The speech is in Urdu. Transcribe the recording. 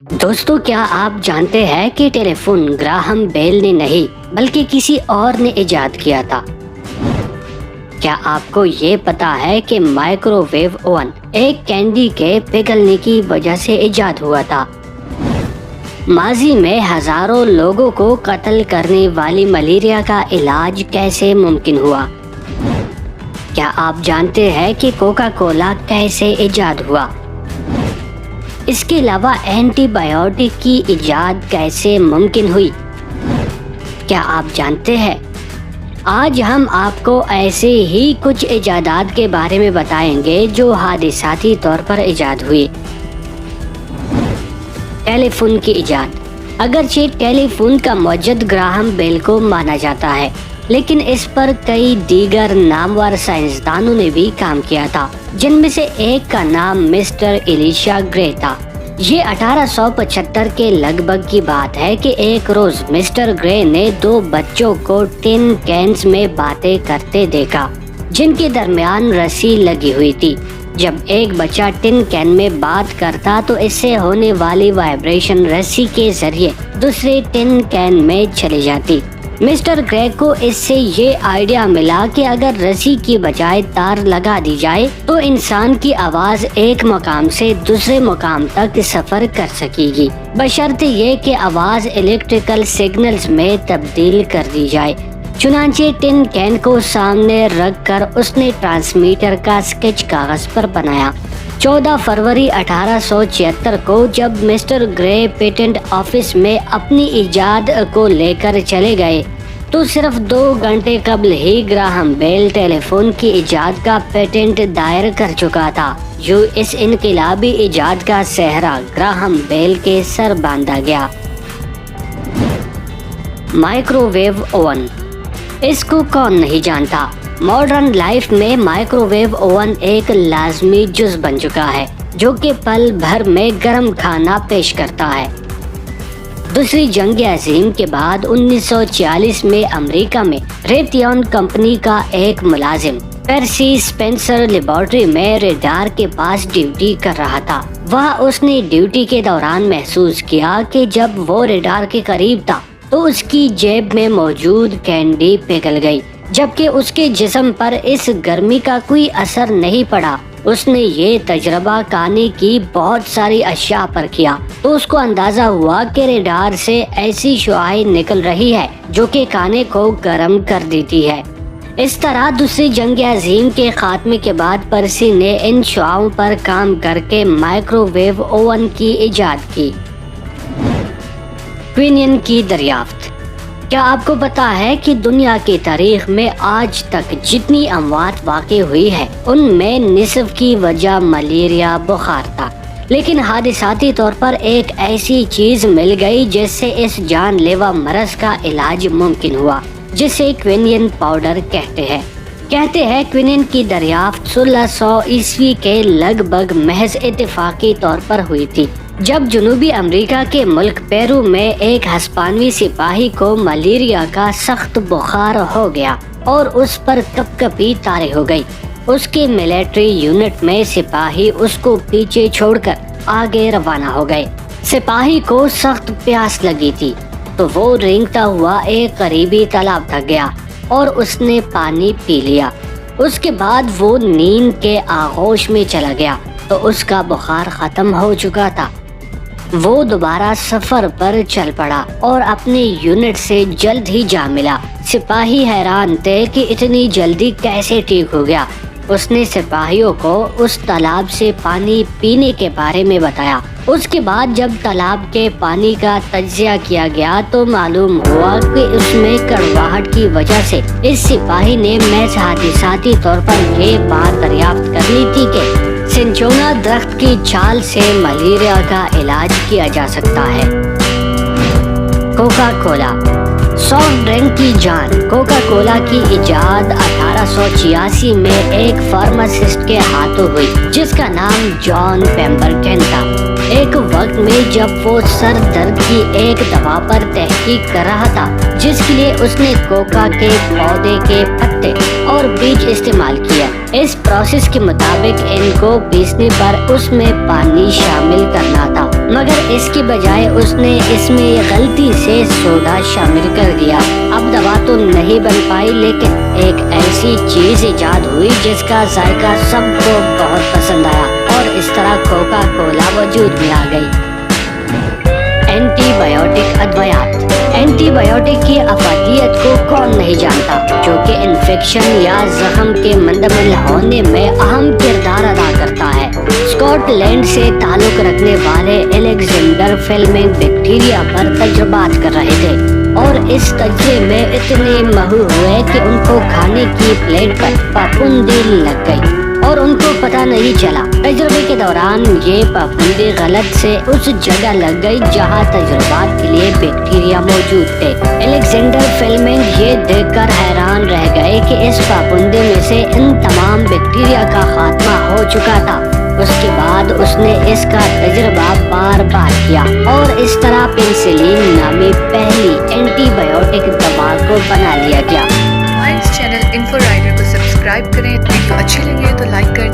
دوستو، کیا آپ جانتے ہیں کہ ٹیلی فون گراہم بیل نے نہیں بلکہ کسی اور نے ایجاد کیا تھا؟ کیا آپ کو یہ پتا ہے کہ مائکرو ویو اوون ایک کینڈی کے پگھلنے کی وجہ سے ایجاد ہوا تھا؟ ماضی میں ہزاروں لوگوں کو قتل کرنے والی ملیریا کا علاج کیسے ممکن ہوا؟ کیا آپ جانتے ہیں کہ کوکا کولا کیسے ایجاد ہوا؟ اس کے علاوہ اینٹی بائیوٹک کی ایجاد کیسے ممکن ہوئی؟ کیا آپ جانتے ہیں؟ آج ہم آپ کو ایسے ہی کچھ ایجادات کے بارے میں بتائیں گے جو حادثاتی طور پر ایجاد ہوئی۔ ٹیلی فون کی ایجاد۔ اگرچہ ٹیلی فون کا موجد گراہم بیل کو مانا جاتا ہے، لیکن اس پر کئی دیگر نامور سائنسدانوں نے بھی کام کیا تھا، جن میں سے ایک کا نام مسٹر ایلیشا گرے تھا۔ یہ 1875 کے لگ بھگ کی بات ہے کہ ایک روز مسٹر گرے نے دو بچوں کو ٹن کینز میں باتیں کرتے دیکھا، جن کے درمیان رسی لگی ہوئی تھی۔ جب ایک بچہ ٹن کین میں بات کرتا تو اس سے ہونے والی وائبریشن رسی کے ذریعے دوسرے ٹن کین میں چلی جاتی۔ مسٹر گرے کو اس سے یہ آئیڈیا ملا کہ اگر رسی کی بجائے تار لگا دی جائے تو انسان کی آواز ایک مقام سے دوسرے مقام تک سفر کر سکے گی، بشرط یہ کہ آواز الیکٹریکل سگنلز میں تبدیل کر دی جائے۔ چنانچہ ٹن کین کو سامنے رکھ کر اس نے ٹرانسمیٹر کا اسکیچ کاغذ پر بنایا۔ 14 فروری 1876 کو جب مسٹر گرے پیٹنٹ آفس میں اپنی ایجاد کو لے کر چلے گئے تو صرف 2 گھنٹے قبل ہی گراہم بیل ٹیلی فون کی ایجاد کا پیٹنٹ دائر کر چکا تھا۔ اس انقلابی ایجاد کا سہرا گراہم بیل کے سر باندھا گیا۔ مائکرو ویو اوون، اس کو کون نہیں جانتا؟ ماڈرن لائف میں مائکرو ویو اوون ایک لازمی جز بن چکا ہے، جو کہ پل بھر میں گرم کھانا پیش کرتا ہے۔ دوسری جنگ عظیم کے بعد 1946 میں امریکہ میں ریتیون کمپنی کا ایک ملازم پرسی اسپینسر لیبارٹری میں ریڈار کے پاس ڈیوٹی کر رہا تھا۔ وہاں اس نے ڈیوٹی کے دوران محسوس کیا کہ جب وہ ریڈار کے قریب تھا تو اس کی جیب میں موجود کینڈی پگھل گئی، جبکہ اس کے جسم پر اس گرمی کا کوئی اثر نہیں پڑا۔ اس نے یہ تجربہ کھانے کی بہت ساری اشیاء پر کیا تو اس کو اندازہ ہوا کہ ریڈار سے ایسی شعاعیں نکل رہی ہے جو کہ کھانے کو گرم کر دیتی ہے۔ اس طرح دوسری جنگ عظیم کے خاتمے کے بعد پرسی نے ان شعاعوں پر کام کر کے مائکرو ویو اوون کی ایجاد کی۔ کوینین کی دریافت۔ کیا آپ کو پتا ہے کہ دنیا کی تاریخ میں آج تک جتنی اموات واقع ہوئی ہے ان میں نصف کی وجہ ملیریا بخار تھا، لیکن حادثاتی طور پر ایک ایسی چیز مل گئی جس سے اس جان لیوا مرض کا علاج ممکن ہوا، جسے کوینین پاؤڈر کہتے ہیں۔ کوینین کی دریافت 1600 عیسوی کے لگ بھگ محض اتفاقی طور پر ہوئی تھی، جب جنوبی امریکہ کے ملک پیرو میں ایک ہسپانوی سپاہی کو ملیریا کا سخت بخار ہو گیا اور اس پر کپکپی طاری ہو گئی۔ اس کے ملٹری یونٹ میں سپاہی اس کو پیچھے چھوڑ کر آگے روانہ ہو گئے۔ سپاہی کو سخت پیاس لگی تھی تو وہ رینگتا ہوا ایک قریبی تالاب تک گیا اور اس نے پانی پی لیا۔ اس کے بعد وہ نیند کے آغوش میں چلا گیا تو اس کا بخار ختم ہو چکا تھا۔ وہ دوبارہ سفر پر چل پڑا اور اپنے یونٹ سے جلد ہی جا ملا۔ سپاہی حیران تھے کہ اتنی جلدی کیسے ٹھیک ہو گیا۔ اس نے سپاہیوں کو اس تالاب سے پانی پینے کے بارے میں بتایا۔ اس کے بعد جب تالاب کے پانی کا تجزیہ کیا گیا تو معلوم ہوا کہ اس میں کڑواہٹ کی وجہ سے اس سپاہی نے محض حادثاتی طور پر یہ بات دریافت کر لی تھی کہ سنچونا درخت کی چھال سے ملیریا کا علاج کیا جا سکتا ہے۔ کوکا کولا، سافٹ ڈرنک کی جان۔ کوکا کولا کی ایجاد 1886 میں ایک فارماسسٹ کے ہاتھوں ہوئی جس کا نام جان پیمبرٹن تھا۔ ایک وقت میں جب وہ سر درد کی ایک دوا پر تحقیق کر رہا تھا جس کے لیے اس نے کوکا کے پودے کے پتے اور بیج استعمال کیا۔ اس پروسیس کے مطابق ان کو پیسنے پر اس میں پانی شامل کرنا تھا، مگر اس کی بجائے اس نے اس میں غلطی سے سوڈا شامل کر دیا۔ اب دوا تو نہیں بن پائی، لیکن ایک ایسی چیز ایجاد ہوئی جس کا ذائقہ سب کو بہت پسند آیا اور اس طرح کوکا کولا وجود میں آ گئی۔ اینٹی بایوٹک ادویات۔ اینٹی بایوٹک کی افادیت کو کون نہیں جانتا، جو کہ انفیکشن یا زخم کے مندمل ہونے میں اہم کردار ادا کرتا ہے۔ اسکاٹ لینڈ سے تعلق رکھنے والے الیگزینڈر فلیمنگ بیکٹیریا پر تجربات کر رہے تھے اور اس تجربے میں اتنے ماہر ہوئے کہ ان کو کھانے کی پلیٹ پر پاپندی لگ گئی اور ان کو پتہ نہیں چلا۔ تجربے کے دوران یہ پاپندی غلط سے اس جگہ لگ گئی جہاں تجربات کے لیے بیکٹیریا موجود تھے۔ الیگزینڈر فلیمنگ یہ دیکھ کر حیران رہ گئے کہ اس پاپندی میں سے ان تمام بیکٹیریا کا خاتمہ ہو چکا تھا۔ اس کے بعد اس نے اس کا تجربہ بار بار کیا اور اس طرح پینسلین نامی پہلی اینٹی بایوٹک دوا کو بنا لیا گیا۔ ہمارے اس چینل انفو رائڈر کو سبسکرائب کریں، ویڈیو اچھی لگے تو لائک کریں۔